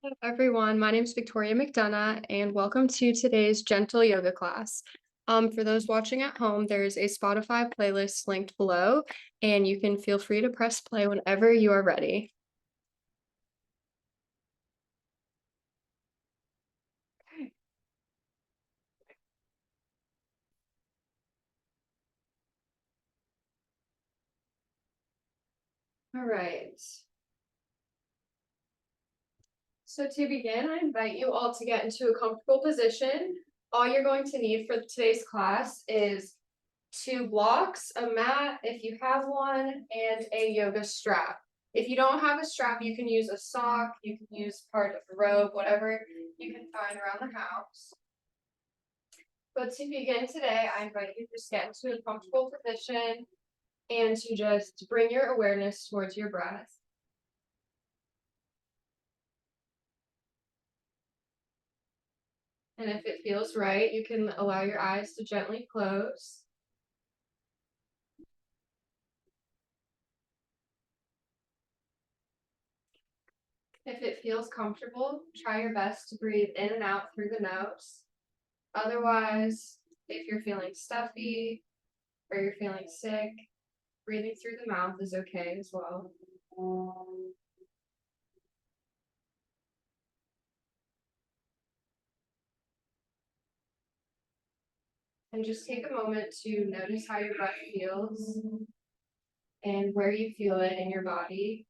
Hello, everyone. My name is Victoria McDonough, and welcome to today's gentle yoga class. For those watching at home, there's a Spotify playlist linked below, and you can feel free to press play whenever you are ready. Okay. All right. So to begin, I invite you all to get into a comfortable position. All you're going to need for today's class is two blocks, a mat if you have one, and a yoga strap. If you don't have a strap, you can use a sock, you can use part of a robe, whatever you can find around the house. But to begin today, I invite you to just get into a comfortable position and to just bring your awareness towards your breath. And if it feels right, you can allow your eyes to gently close. If it feels comfortable, try your best to breathe in and out through the nose. Otherwise, if you're feeling stuffy or you're feeling sick, breathing through the mouth is okay as well. And just take a moment to notice how your breath feels and where you feel it in your body,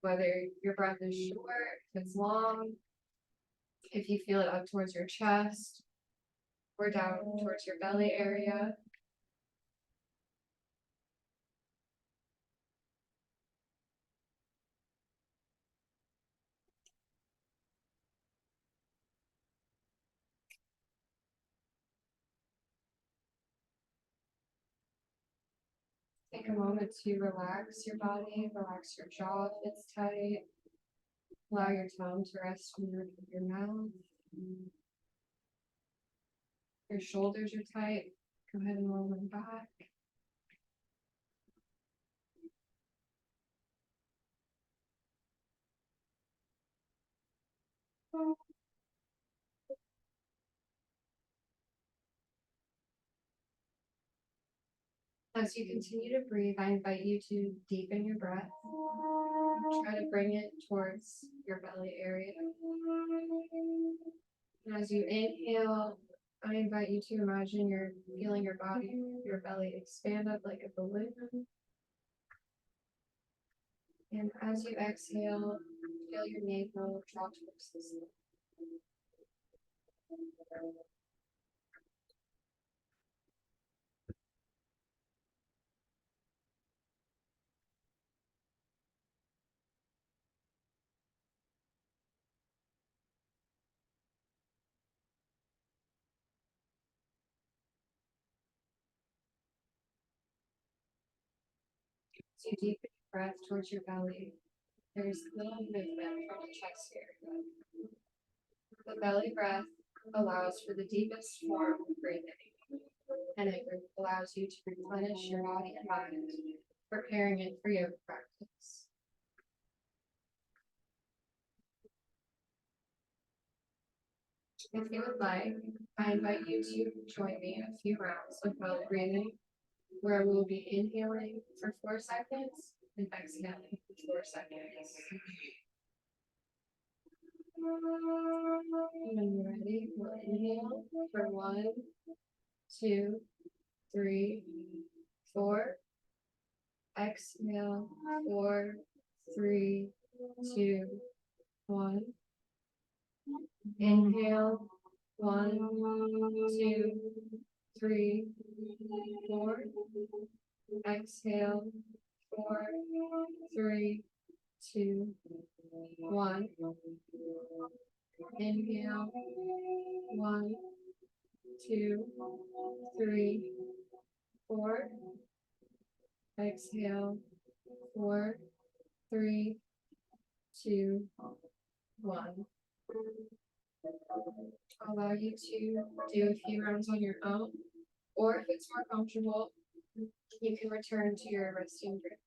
whether your breath is short, if it's long, if you feel it up towards your chest or down towards your belly area. Take a moment to relax your body, relax your jaw if it's tight. Allow your tongue to rest on your mouth. Your shoulders are tight. Go ahead and roll them back. As you continue to breathe, I invite you to deepen your breath. Try to bring it towards your belly area. And as you inhale, I invite you to imagine you're feeling your body, your belly expand up like a balloon. And as you exhale, feel your navel draw towards the ceiling. As you deepen your breath towards your belly, there's little movement from the chest area. The belly breath allows for the deepest form of breathing, and it allows you to replenish your body and mind, preparing it for yoga practice. If you would like, I invite you to join me in a few rounds of belly breathing, where we will be inhaling for 4 seconds and exhaling for 4 seconds. When you're ready, we'll inhale for 1, 2, 3, 4. Exhale, 4, 3, 2, 1. Inhale, 1, 2, 3, 4. Exhale, 4, 3, 2, 1. Inhale, 1, 2, 3, 4. Exhale, 4, 3, 2, 1. I'll allow you to do a few rounds on your own, or if it's more comfortable, you can return to your resting grip.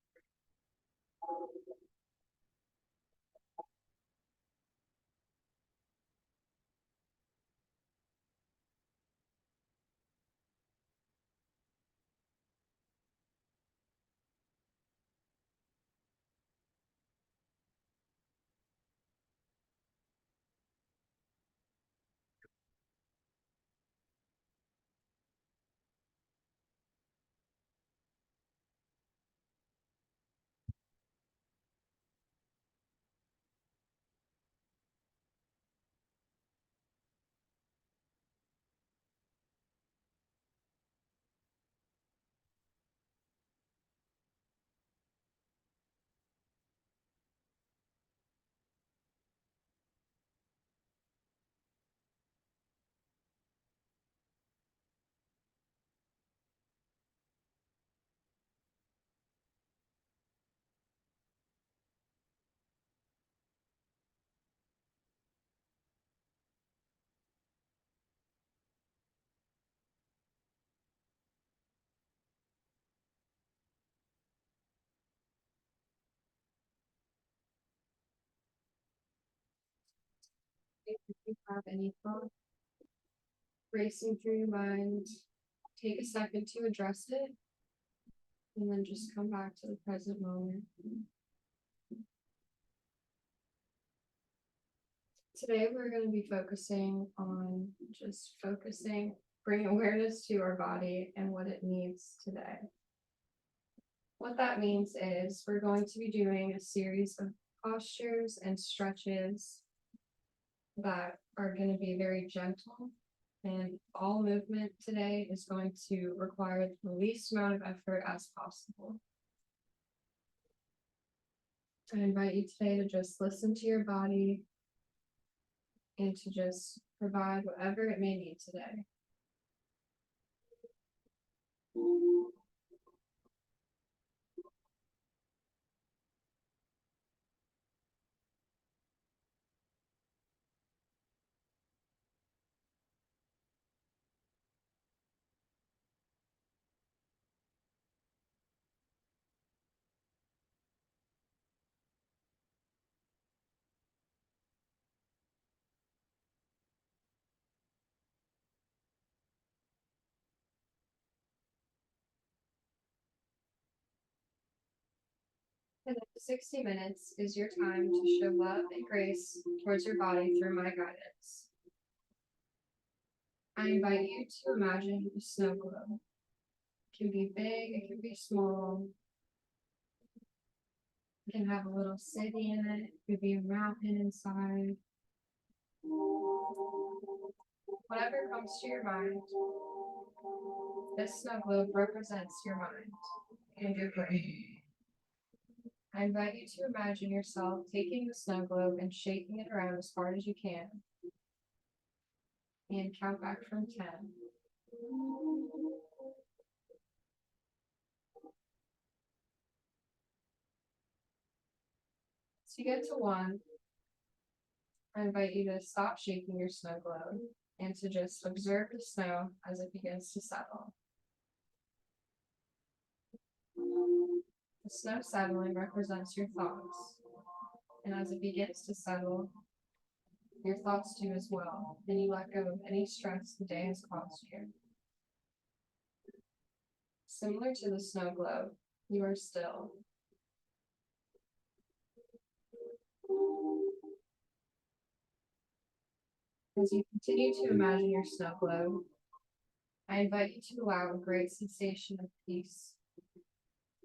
have any thought racing through your mind, take a second to address it, and then just come back to the present moment. Today, we're going to be focusing on bring awareness to our body and what it needs today. What that means is we're going to be doing a series of postures and stretches that are going to be very gentle, and all movement today is going to require the least amount of effort as possible. I invite you today to just listen to your body and to just provide whatever it may need today. The next 60 minutes is your time to show love and grace towards your body through my guidance. I invite you to imagine a snow globe. It can be big, it can be small. It can have a little city in it, it could be a mountain inside. Whatever comes to your mind, this snow globe represents your mind and your brain. I invite you to imagine yourself taking the snow globe and shaking it around as hard as you can. And count back from 10. As you get to 1, I invite you to stop shaking your snow globe and to just observe the snow as it begins to settle. The snow settling represents your thoughts, and as it begins to settle, your thoughts do as well, and you let go of any stress the day has caused you. Similar to the snow globe, you are still. As you continue to imagine your snow globe, I invite you to allow a great sensation of peace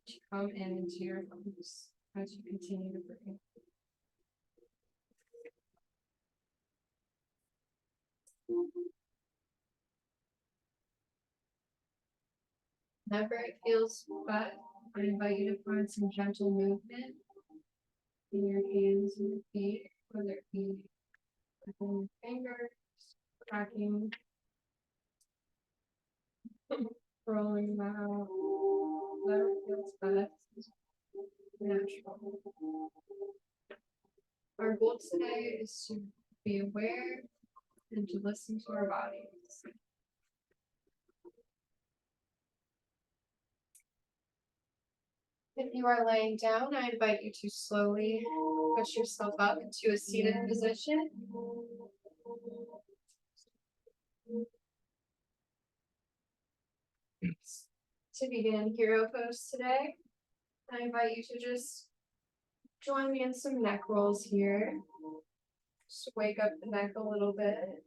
to come into your lungs as you continue to breathe. Whenever it feels but, I invite you to find some gentle movement in your hands and your feet, whether it be with your fingers, cracking, rolling them out, whatever feels best, natural. Our goal today is to be aware and to listen to our bodies. If you are laying down, I invite you to slowly push yourself up into a seated position. To begin hero pose today, I invite you to just join me in some neck rolls here. Just wake up the neck a little bit.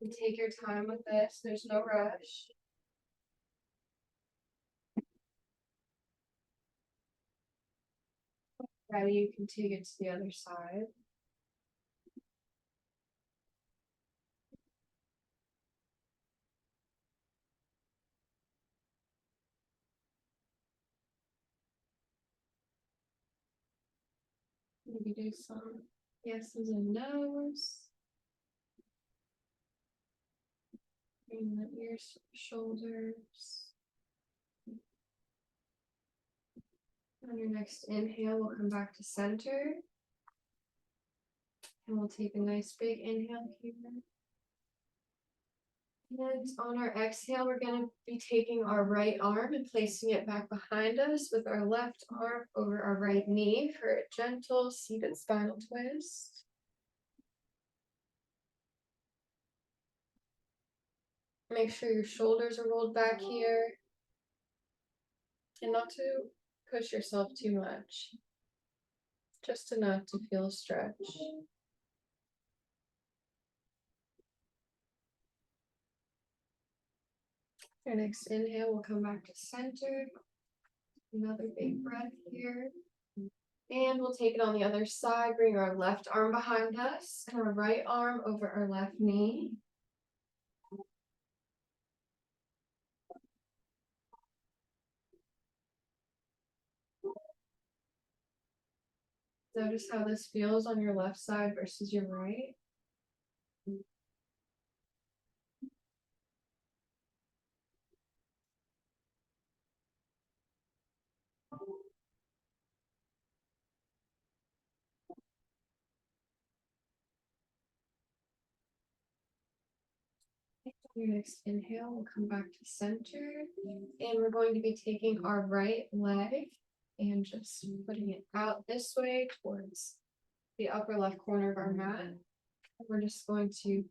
And take your time with this, there's no rush. Ready, you can take it to the other side. Maybe do some yeses and nos. Bring the ears, shoulders. On your next inhale, we'll come back to center. And we'll take a nice big inhale here. And on our exhale, we're gonna be taking our right arm and placing it back behind us with our left arm over our right knee for a gentle seated spinal twist. Make sure your shoulders are rolled back here. And not to push yourself too much. Just enough to feel a stretch. Your next inhale, we'll come back to center. Another big breath here. And we'll take it on the other side. Bring our left arm behind us and our right arm over our left knee. Notice how this feels on your left side versus your right. Your next inhale, we'll come back to center. And we're going to be taking our right leg and just putting it out this way towards the upper left corner of our mat. We're just going to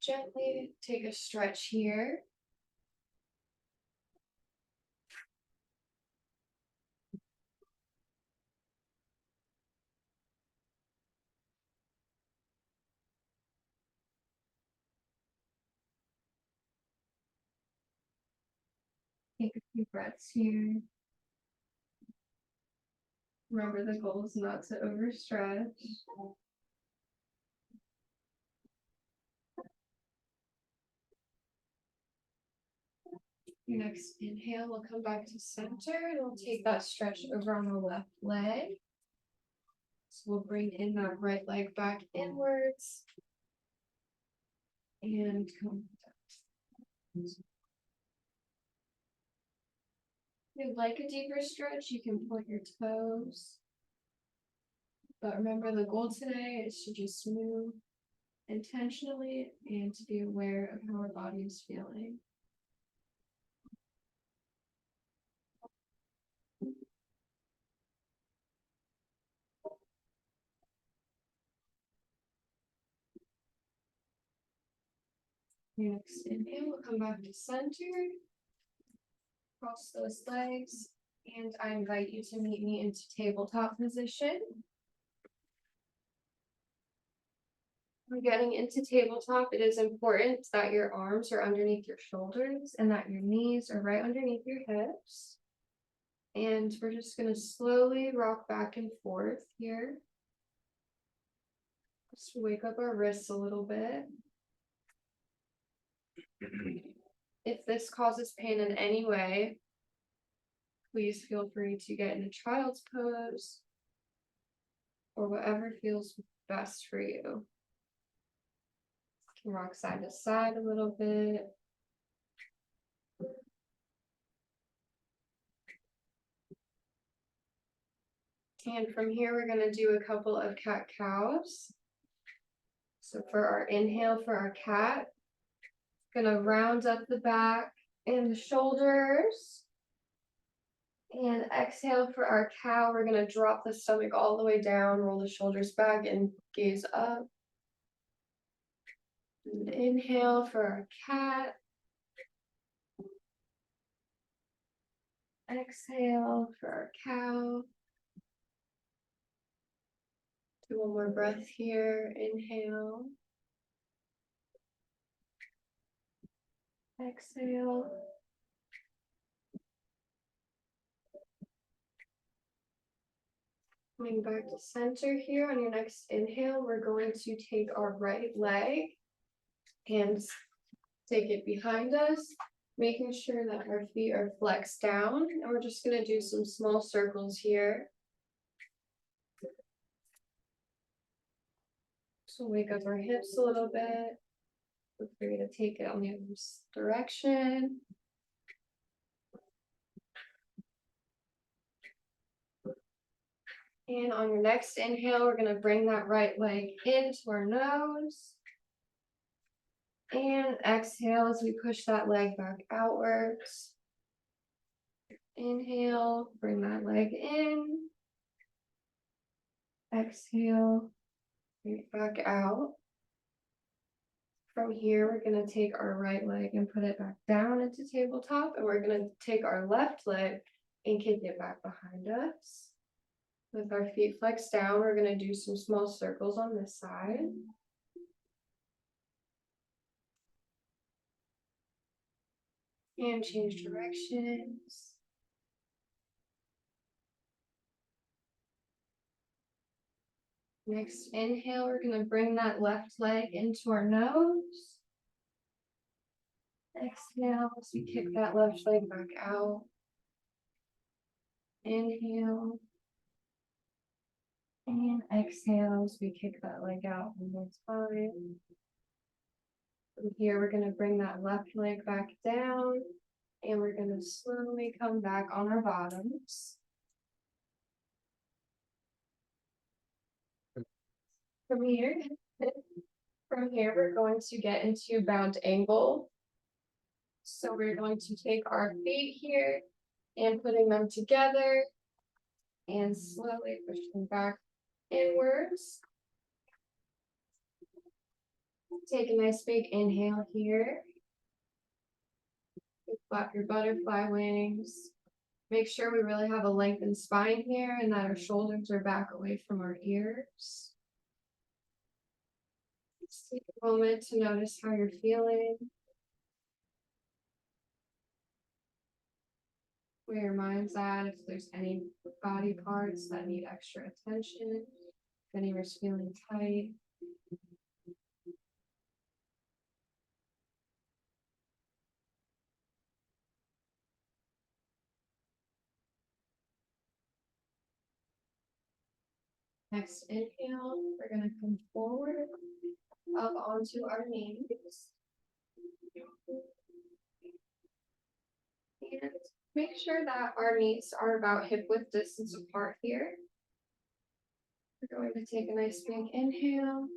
gently take a stretch here. Take a few breaths here. Remember, the goal is not to overstretch. Your next inhale, we'll come back to center and we'll take that stretch over on the left leg. So we'll bring in that right leg back inwards and come down. If you'd like a deeper stretch, you can point your toes. But remember, the goal today is to just move intentionally and to be aware of how our body is feeling. Next inhale, we'll come back to center. Cross those legs. And I invite you to meet me into tabletop position. When getting into tabletop, it is important that your arms are underneath your shoulders and that your knees are right underneath your hips. And we're just going to slowly rock back and forth here. Just wake up our wrists a little bit. If this causes pain in any way, please feel free to get in a child's pose or whatever feels best for you. You can rock side to side a little bit. And from here, we're going to do a couple of cat-cows. So for our inhale for our cat, going to round up the back and the shoulders. And exhale for our cow, we're going to drop the stomach all the way down, roll the shoulders back and gaze up. And inhale for our cat. Exhale for our cow. Do one more breath here. Inhale. Exhale. Coming back to center here. On your next inhale, we're going to take our right leg and take it behind us, making sure that our feet are flexed down. And we're just going to do some small circles here. So wake up our hips a little bit. Feel free to take it on the other direction. And on your next inhale, we're going to bring that right leg into our nose. And exhale as we push that leg back outwards. Inhale, bring that leg in. Exhale, bring it back out. From here, we're going to take our right leg and put it back down into tabletop. And we're going to take our left leg and kick it back behind us. With our feet flexed down, we're going to do some small circles on this side. And change directions. Next inhale, we're going to bring that left leg into our nose. Exhale as we kick that left leg back out. Inhale. And exhale as we kick that leg out one more time. From here, we're going to bring that left leg back down. And we're going to slowly come back on our bottoms. From here, we're going to get into bound angle. So we're going to take our feet here and putting them together and slowly push them back inwards. Take a nice big inhale here. Flap your butterfly wings. Make sure we really have a lengthened spine here and that our shoulders are back away from our ears. Just take a moment to notice how you're feeling. Where your mind's at, if there's any body parts that need extra attention, if anywhere's feeling tight. Next inhale, we're going to come forward, up onto our knees. And make sure that our knees are about hip width distance apart here. We're going to take a nice big inhale.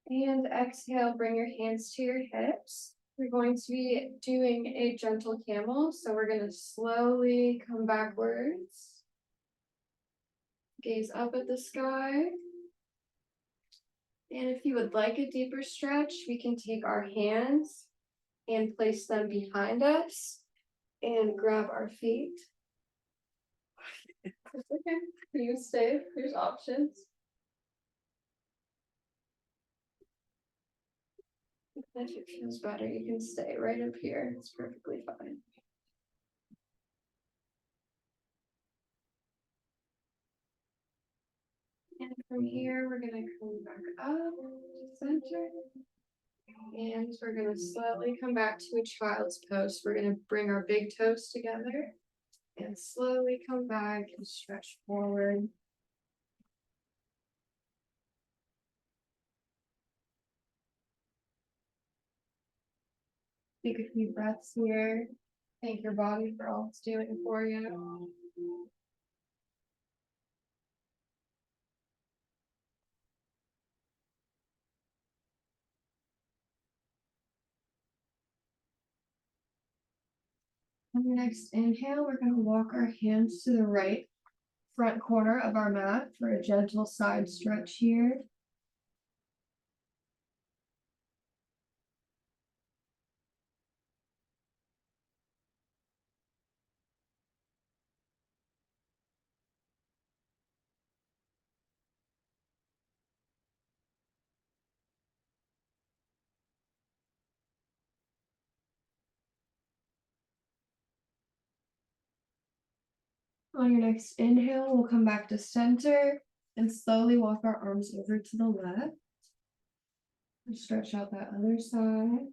And exhale, bring your hands to your hips. We're going to be doing a gentle camel. So we're going to slowly come backwards. Gaze up at the sky. And if you would like a deeper stretch, we can take our hands and place them behind us and grab our feet. That's okay. You can stay. There's options. If it feels better, you can stay right up here. It's perfectly fine. And from here, we're going to come back up to center. And we're going to slowly come back to a child's pose. We're going to bring our big toes together and slowly come back and stretch forward. Take a few breaths here. Thank your body for all it's doing for you. On the next inhale, we're going to walk our hands to the right front corner of our mat for a gentle side stretch here. On your next inhale, we'll come back to center and slowly walk our arms over to the left. And stretch out that other side.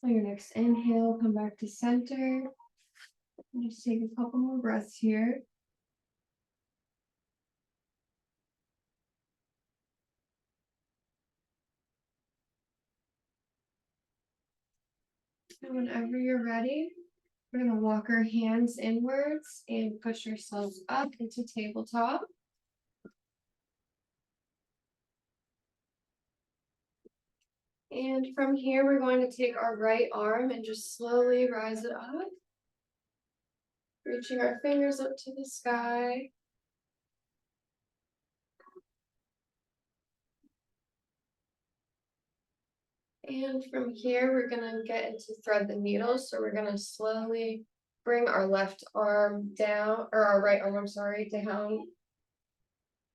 On your next inhale, come back to center. And just take a couple more breaths here. And whenever you're ready, we're going to walk our hands inwards and push ourselves up into tabletop. And from here, we're going to take our right arm and just slowly rise it up, reaching our fingers up to the sky. And from here, we're going to get into thread the needle. So we're going to slowly bring our left arm down, or our right arm, I'm sorry, down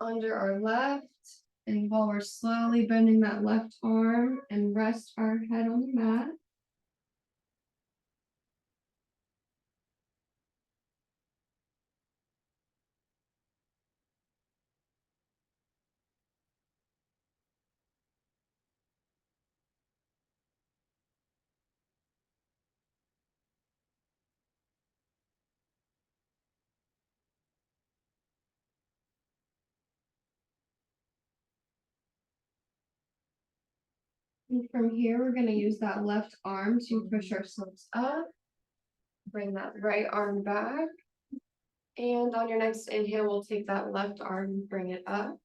under our left. And while we're slowly bending that left arm and rest our head on the mat. And from here, we're going to use that left arm to push ourselves up. Bring that right arm back. And on your next inhale, we'll take that left arm and bring it up.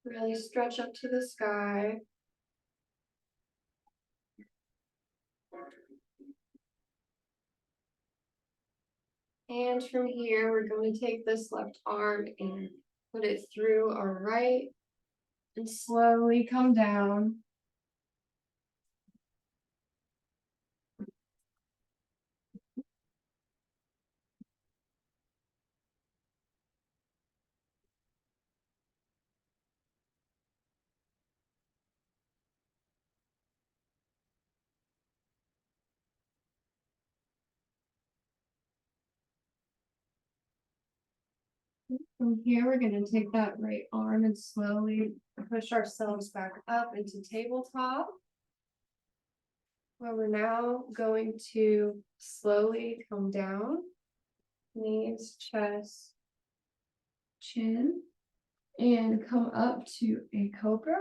Really stretch up to the sky. And from here, we're going to take this left arm and put it through our right and slowly come down. From here, we're going to take that right arm and slowly push ourselves back up into tabletop, where we're now going to slowly come down, knees, chest, chin, and come up to a cobra.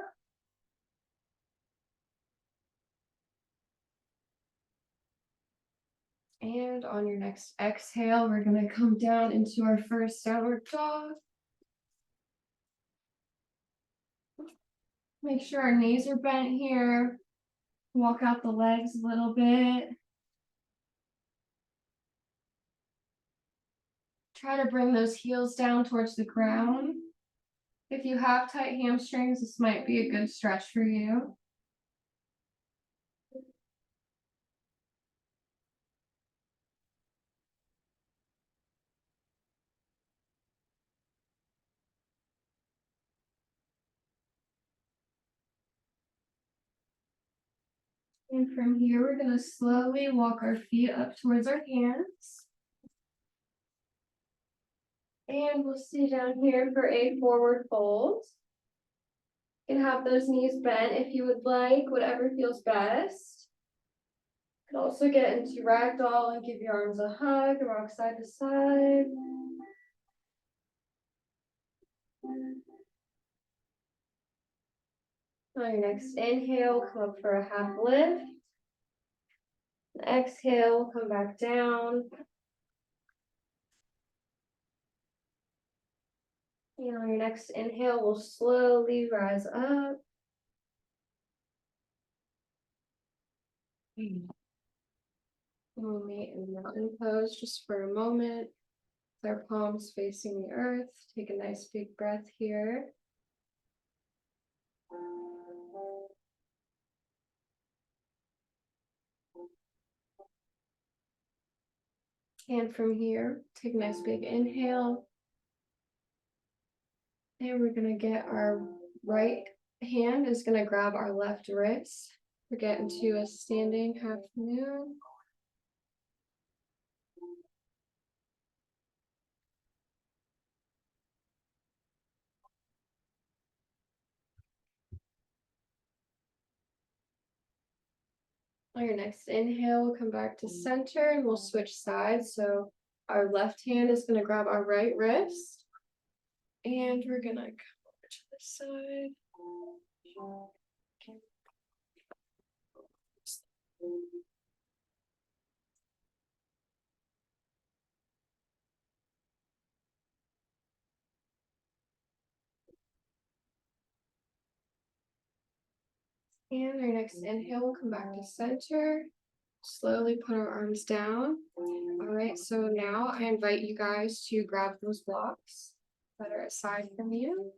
And on your next exhale, we're going to come down into our first downward dog. Make sure our knees are bent here. Walk out the legs a little bit. Try to bring those heels down towards the ground. If you have tight hamstrings, this might be a good stretch for you. And from here, we're going to slowly walk our feet up towards our hands. And we'll stay down here for a forward fold. You can have those knees bent if you would like, whatever feels best. You can also get into ragdoll and give your arms a hug, rock side to side. On your next inhale, come up for a half lift. Exhale, come back down. And on your next inhale, we'll slowly rise up. We'll meet in mountain pose just for a moment. With our palms facing the earth. Take a nice big breath here. And from here, take a nice big inhale. And we're going to get our right hand is going to grab our left wrist. We're getting to a standing half moon. On your next inhale, we'll come back to center and we'll switch sides. So our left hand is going to grab our right wrist. And we're going to come over to the side. And our next inhale, we'll come back to center. Slowly put our arms down. All right, so now I invite you guys to grab those blocks that are aside from you.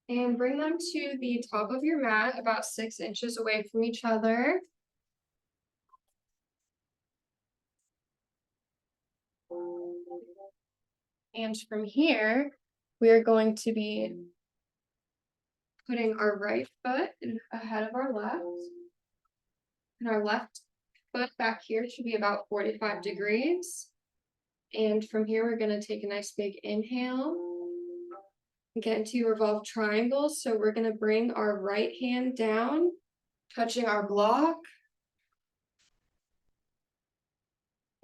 And bring them to the top of your mat, about 6 inches away from each other. And from here, we are going to be putting our right foot ahead of our left. And our left foot back here should be about 45 degrees. And from here, we're going to take a nice big inhale. Get into revolved triangles. So we're going to bring our right hand down, touching our block.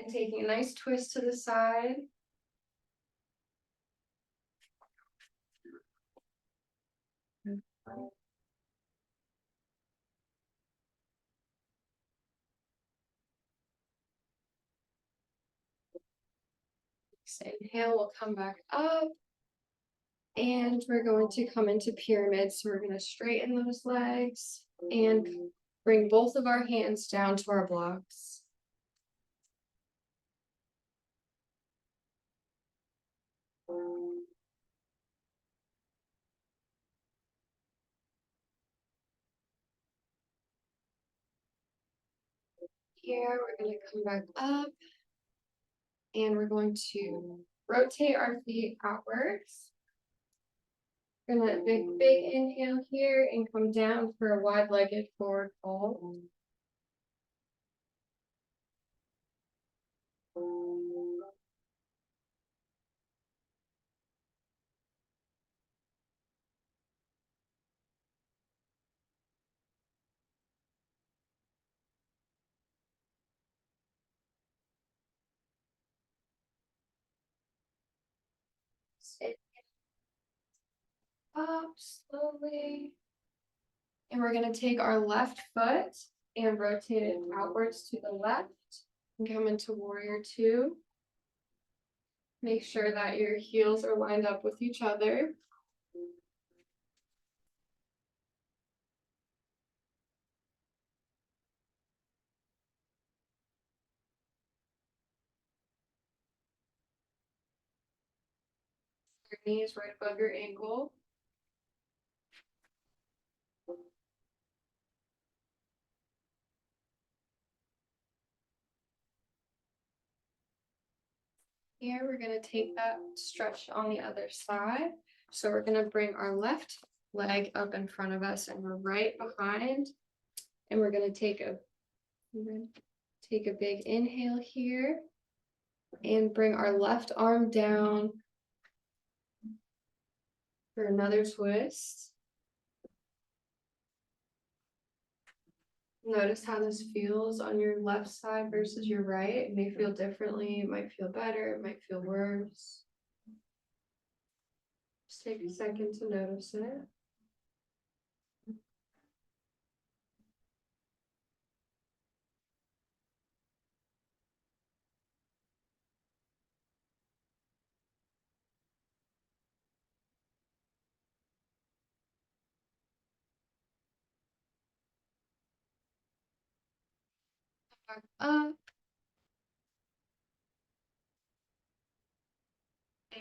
And taking a nice twist to the side. Inhale, we'll come back up. And we're going to come into pyramid. So we're going to straighten those legs and bring both of our hands down to our blocks. Here, we're going to come back up. And we're going to rotate our feet outwards. We're gonna big inhale here and come down for a wide-legged forward fold. Sit up slowly. And we're gonna take our left foot and rotate it outwards to the left and come into warrior two. Make sure that your heels are lined up with each other. Your knees right above your ankle. Here, we're gonna take that stretch on the other side. So we're gonna bring our left leg up in front of us and we're right behind. And we're gonna take a big inhale here and bring our left arm down for another twist. Notice how this feels on your left side versus your right. It may feel differently, it might feel better, it might feel worse. Just take a second to notice it. Back up.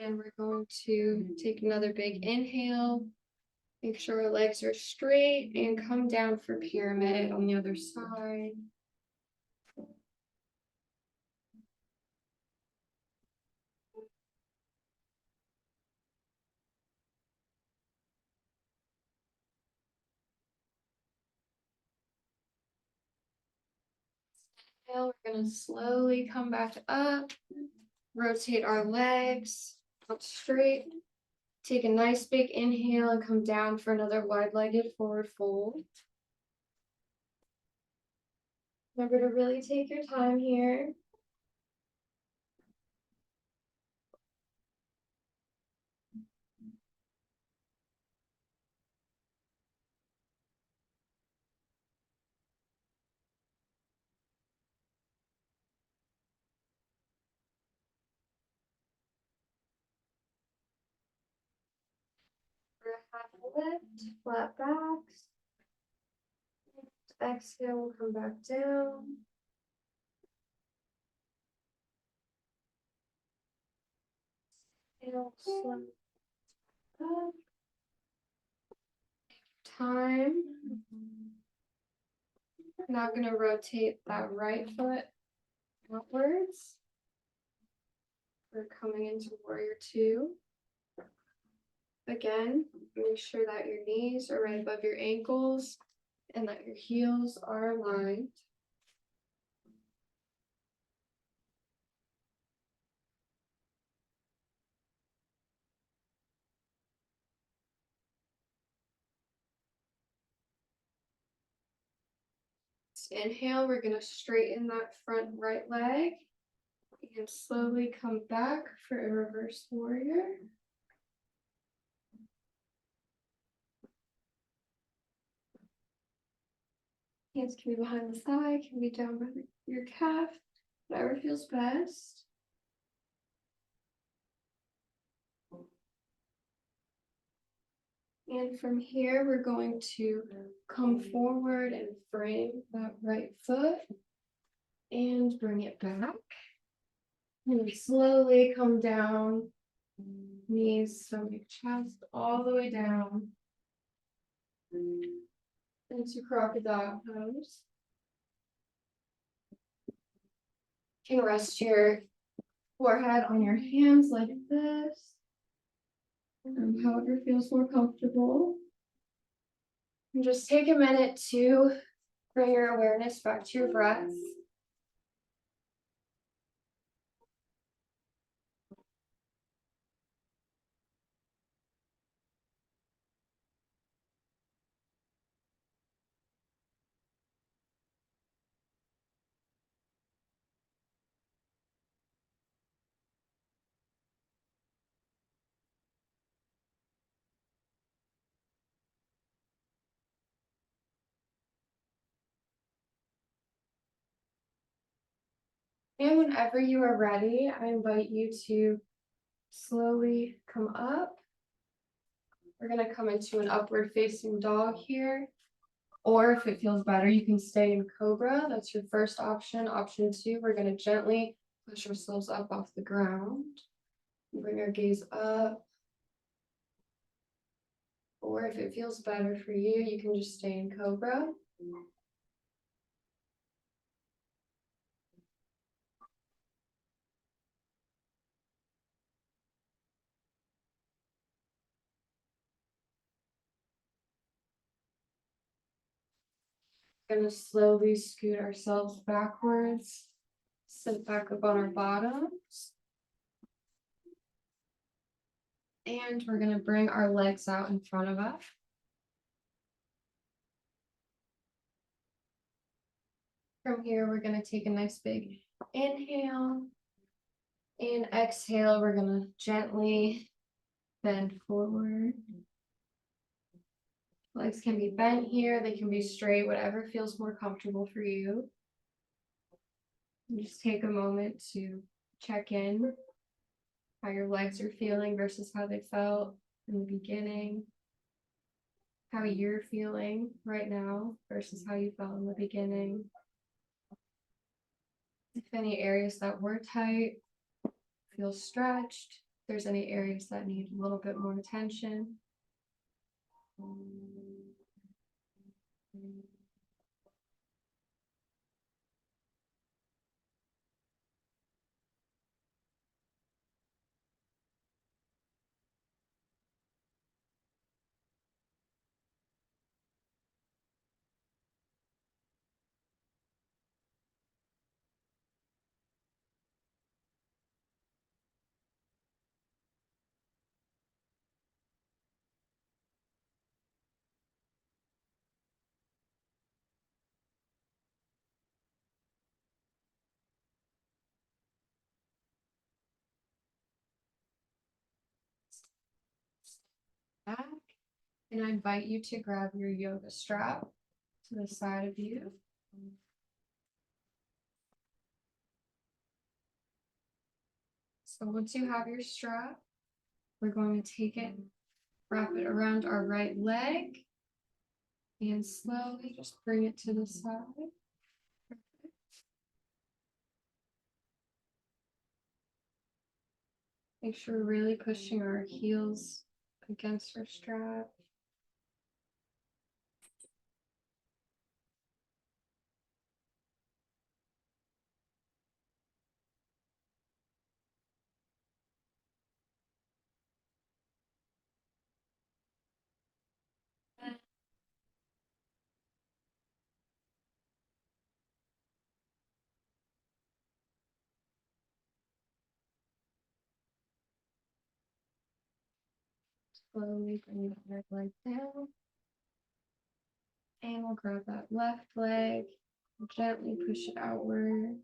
And we're going to take another big inhale. Make sure our legs are straight and come down for pyramid on the other side. We're going to slowly come back up, rotate our legs up straight. Take a nice big inhale and come down for another wide-legged forward fold. Remember to really take your time here. For a half lift, flat backs. Exhale, we'll come back down. Inhale, slow up. Time. Now gonna rotate that right foot outwards. We're coming into warrior two. Again, make sure that your knees are right above your ankles and that your heels are aligned. Inhale, we're gonna straighten that front right leg and slowly come back for a reverse warrior. Hands can be behind the thigh, can be down by your calf, whatever feels best. And from here, we're going to come forward and frame that right foot and bring it back. And slowly come down, knees, stomach, chest, all the way down into crocodile pose. You can rest your forehead on your hands like this. However feels more comfortable. And just take a minute to bring your awareness back to your breath. And whenever you are ready, I invite you to slowly come up. We're going to come into an upward facing dog here. Or if it feels better, you can stay in cobra. That's your first option. Option two, we're going to gently push ourselves up off the ground. Bring our gaze up. Or if it feels better for you, you can just stay in cobra. Gonna slowly scoot ourselves backwards, sit back up on our bottoms. And we're gonna bring our legs out in front of us. From here, we're gonna take a nice big inhale. And exhale, we're gonna gently bend forward. Legs can be bent here, they can be straight, whatever feels more comfortable for you. And just take a moment to check in how your legs are feeling versus how they felt in the beginning. How you're feeling right now versus how you felt in the beginning. If any areas that were tight feel stretched, if there's any areas that need a little bit more attention. And I invite you to grab your yoga strap to the side of you. So once you have your strap, we're going to take it, wrap it around our right leg, and slowly just bring it to the side. Make sure we're really pushing our heels against our strap. Slowly bring the right leg down. And we'll grab that left leg, gently push it outward.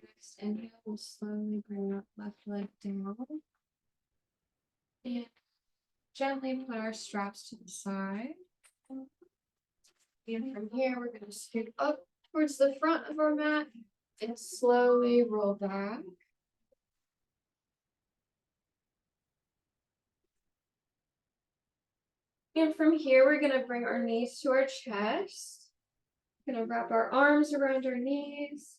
Next inhale, we'll slowly bring that left leg down. And gently put our straps to the side. And from here, we're going to scoot up towards the front of our mat and slowly roll back. And from here, we're going to bring our knees to our chest. We're going to wrap our arms around our knees.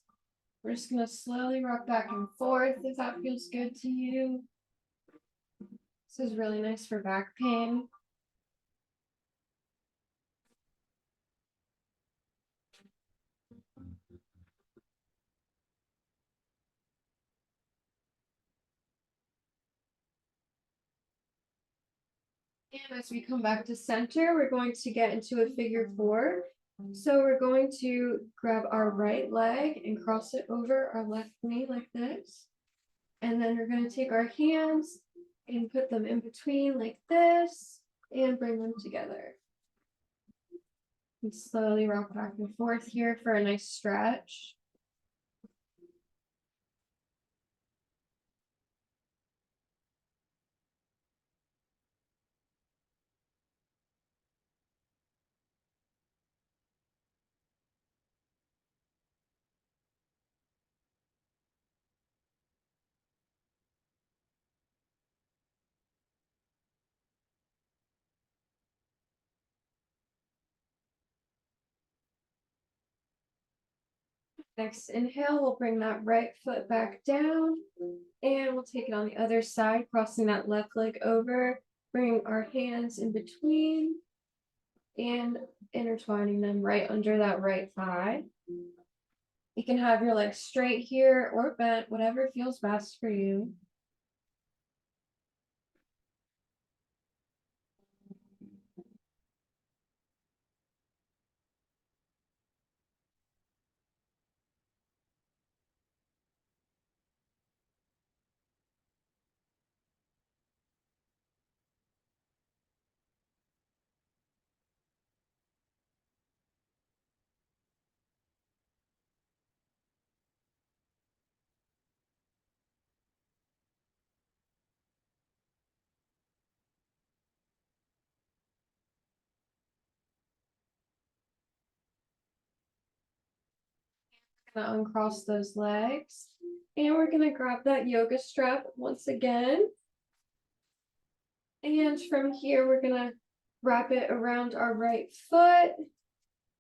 We're just going to slowly rock back and forth if that feels good to you. This is really nice for back pain. And as we come back to center, we're going to get into a figure four. So we're going to grab our right leg and cross it over our left knee like this. And then we're going to take our hands and put them in between like this and bring them together. And slowly rock back and forth here for a nice stretch. Next inhale, we'll bring that right foot back down and we'll take it on the other side, crossing that left leg over, bringing our hands in between and intertwining them right under that right thigh. You can have your legs straight here or bent, whatever feels best for you. Gonna uncross those legs and we're gonna grab that yoga strap once again. And from here, we're gonna wrap it around our right foot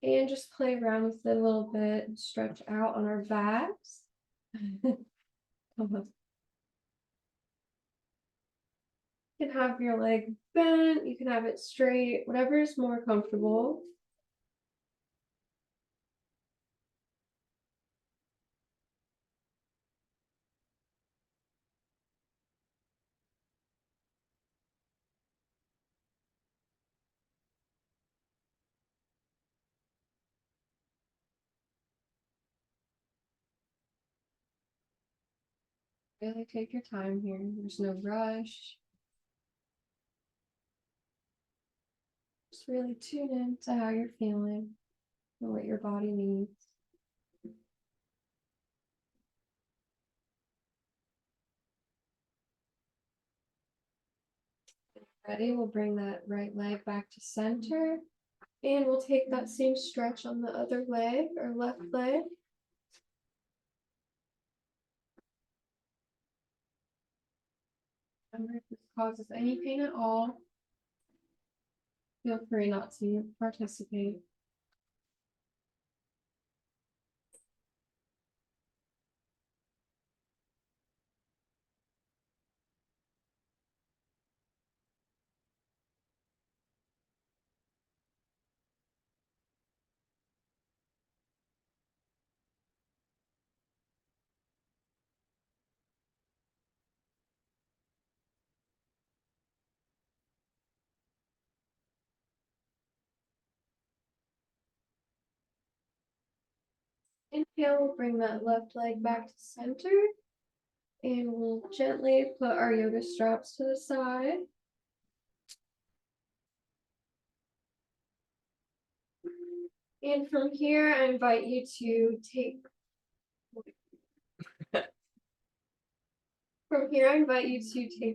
and just play around with it a little bit and stretch out on our backs. You can have your leg bent, you can have it straight, whatever is more comfortable. Really take your time here. There's no rush. Just really tune in to how you're feeling and what your body needs. Ready? We'll bring that right leg back to center. And we'll take that same stretch on the other leg or left leg. Remember, if this causes any pain at all, feel free not to participate. Inhale, we'll bring that left leg back to center. And we'll gently put our yoga straps to the side. And from here, I invite you to take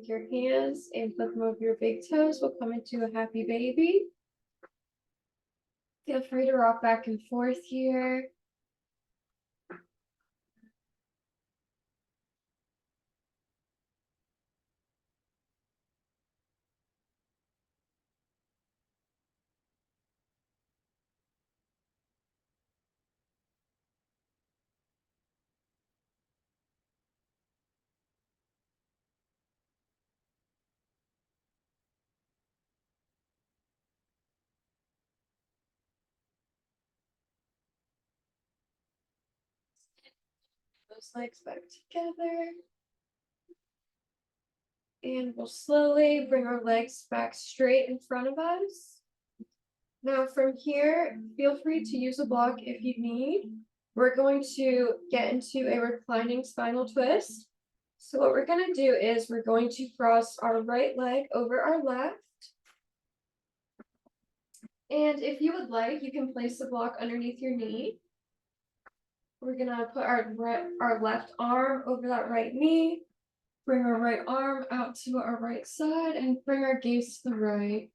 your hands and put them over your big toes. We'll come into a happy baby. Feel free to rock back and forth here. Those legs back together. And we'll slowly bring our legs back straight in front of us. Now from here, feel free to use a block if you need. We're going to get into a reclining spinal twist. So what we're going to do is we're going to cross our right leg over our left. And if you would like, you can place the block underneath your knee. We're going to put our left arm over that right knee. Bring our right arm out to our right side and bring our gaze to the right.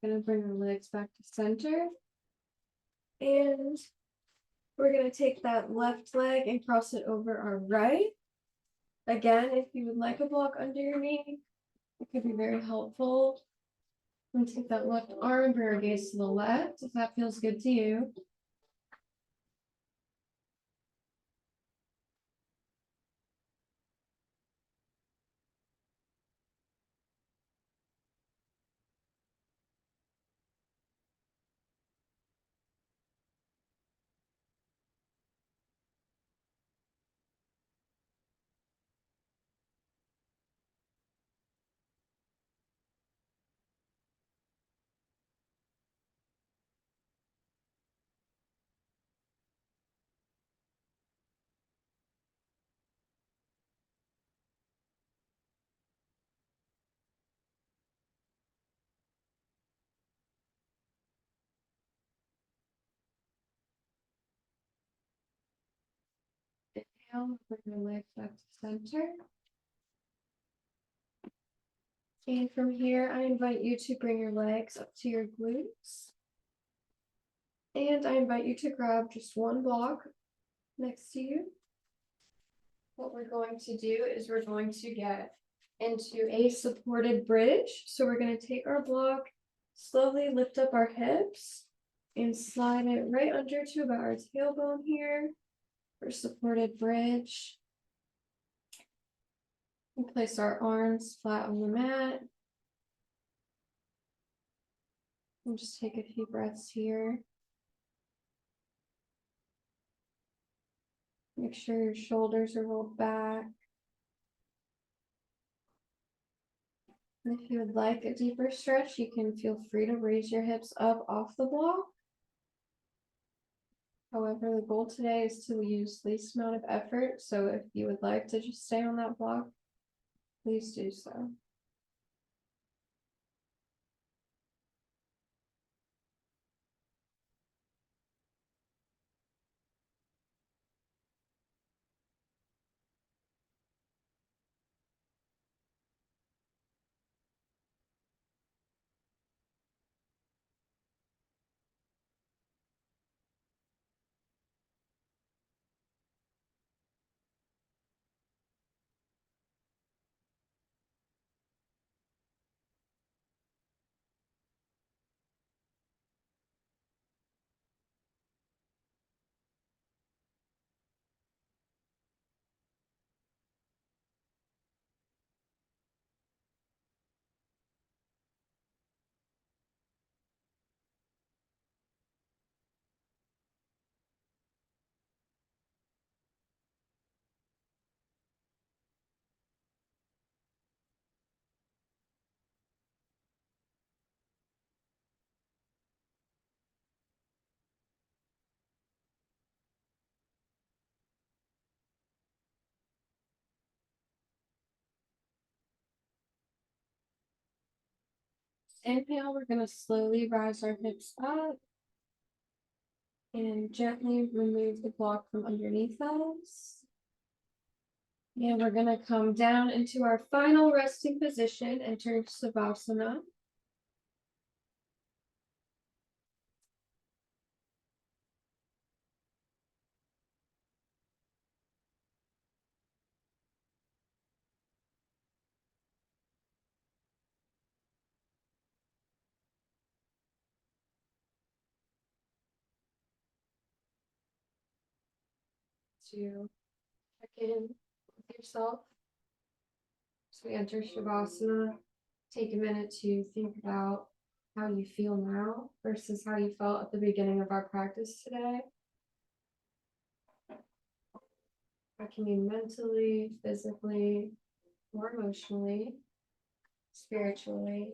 Gonna bring our legs back to center. And we're gonna take that left leg and cross it over our right. Again, if you would like a block under your knee, it could be very helpful. And take that left arm, bring our gaze to the left, if that feels good to you. Inhale, bring your legs back to center. And from here, I invite you to bring your legs up to your glutes. And I invite you to grab just one block next to you. What we're going to do is we're going to get into a supported bridge. So we're going to take our block, slowly lift up our hips, and slide it right under to about our tailbone here for supported bridge. And place our arms flat on the mat. And just take a few breaths here. Make sure your shoulders are rolled back. And if you would like a deeper stretch, you can feel free to raise your hips up off the block. However, the goal today is to use least amount of effort. So if you would like to just stay on that block, please do so. Inhale, we're going to slowly rise our hips up and gently remove the block from underneath us. And we're going to come down into our final resting position and turn to Savasana. To check in with yourself. So we enter Shavasana. Take a minute to think about how you feel now versus how you felt at the beginning of our practice today. That can be mentally, physically, or emotionally, spiritually.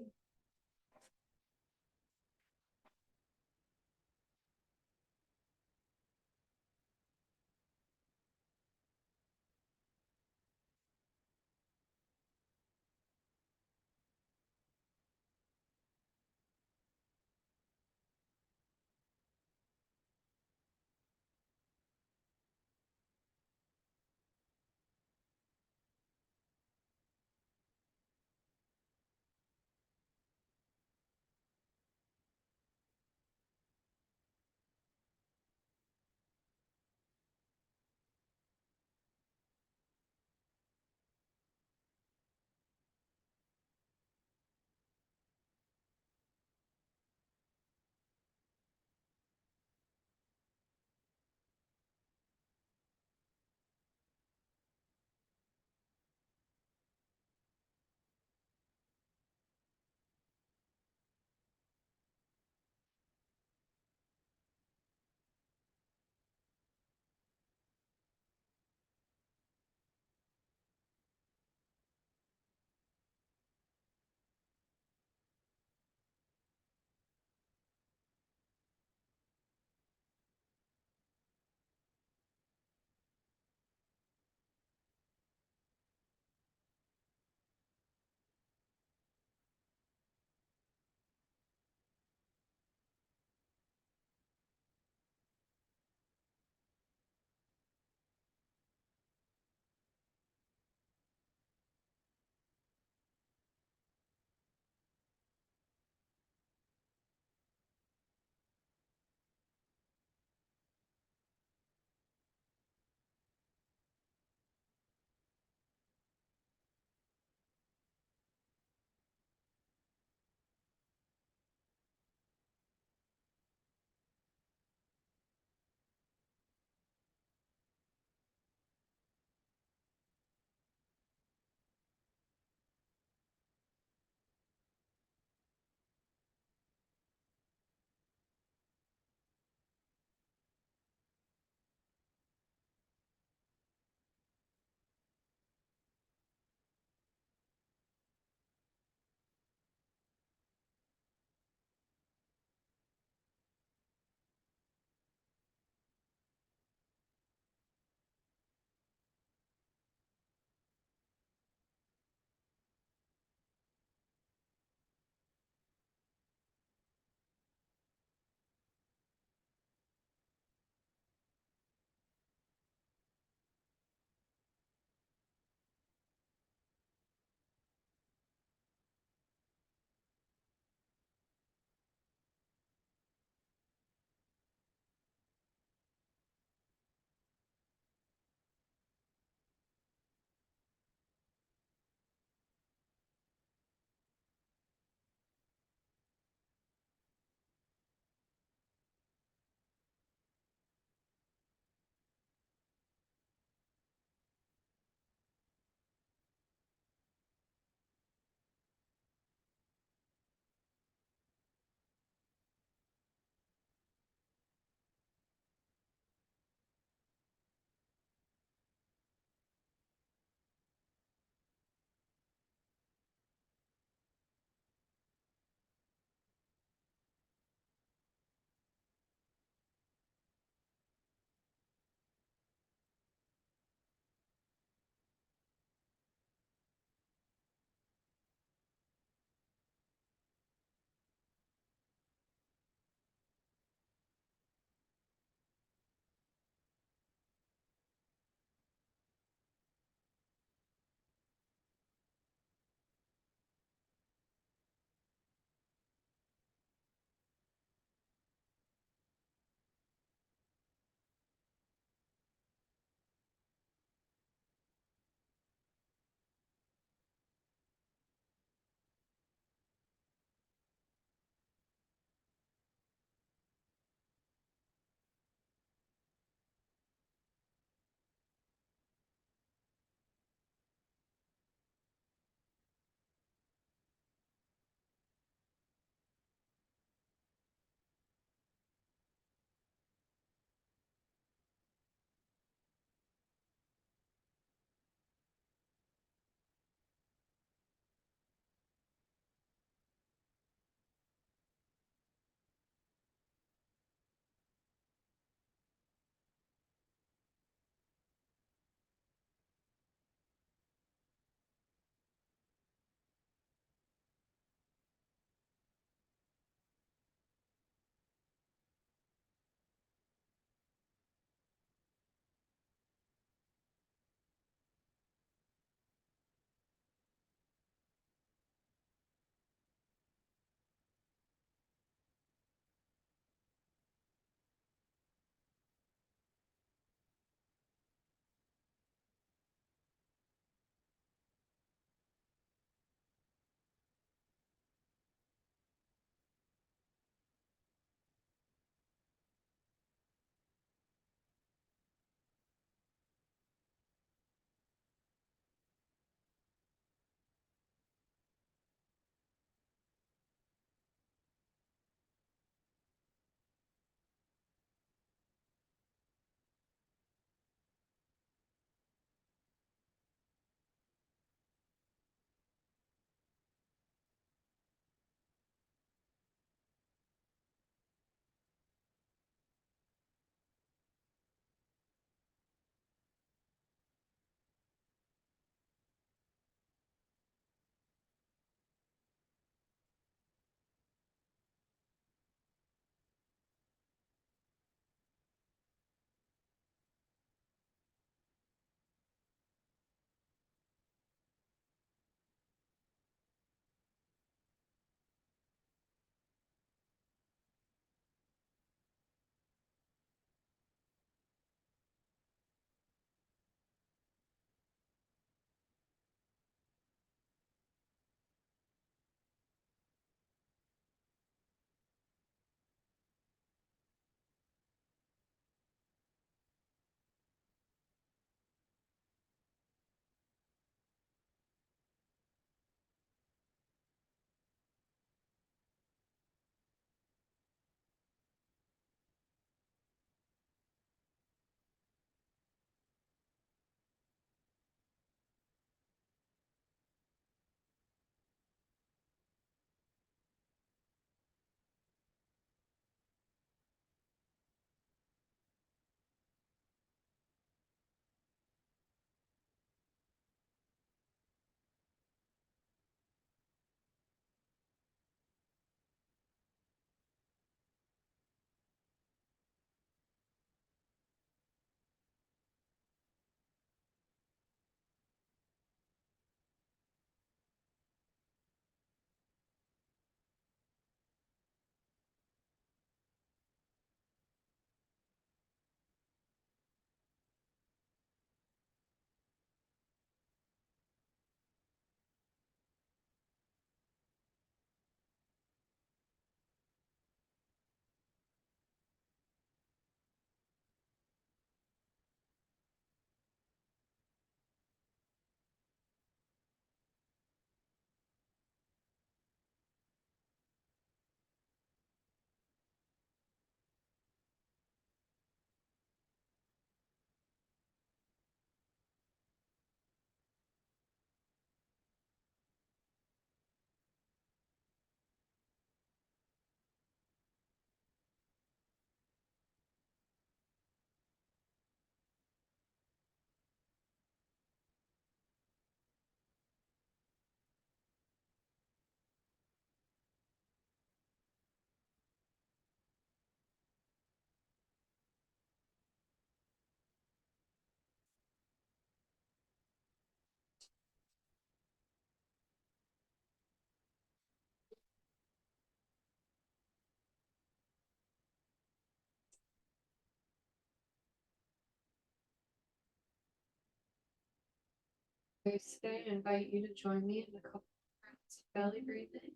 Today, I invite you to join me in a couple of rounds of belly breathing.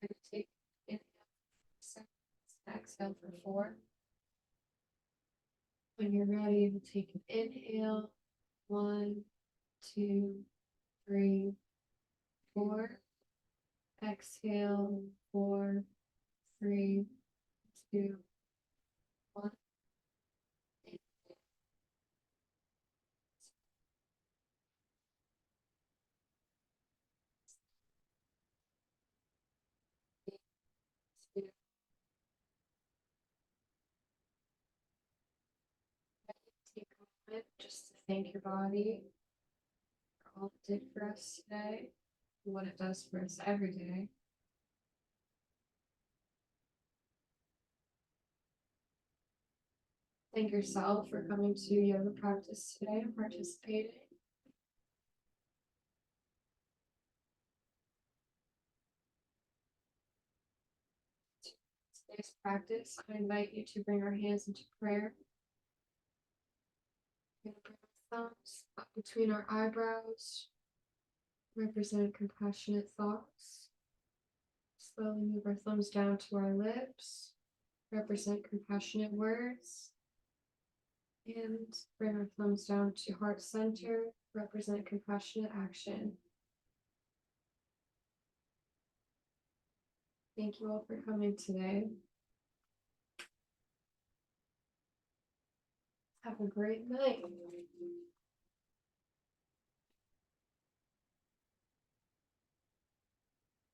I'm going to take inhale 6 seconds, exhale for 4. When you're ready, we'll take an inhale. 1, 2, 3, 4. Exhale. 4, 3, 2, 1. Take a moment just to thank your body for all it did for us today, and what it does for us every day. Thank yourself for coming to yoga practice today and participating. Today's practice, I invite you to bring our hands into prayer. We're going to bring our thumbs up between our eyebrows, represent compassionate thoughts. Slowly move our thumbs down to our lips, represent compassionate words. And bring our thumbs down to heart center, represent compassionate action. Thank you all for coming today. Have a great night.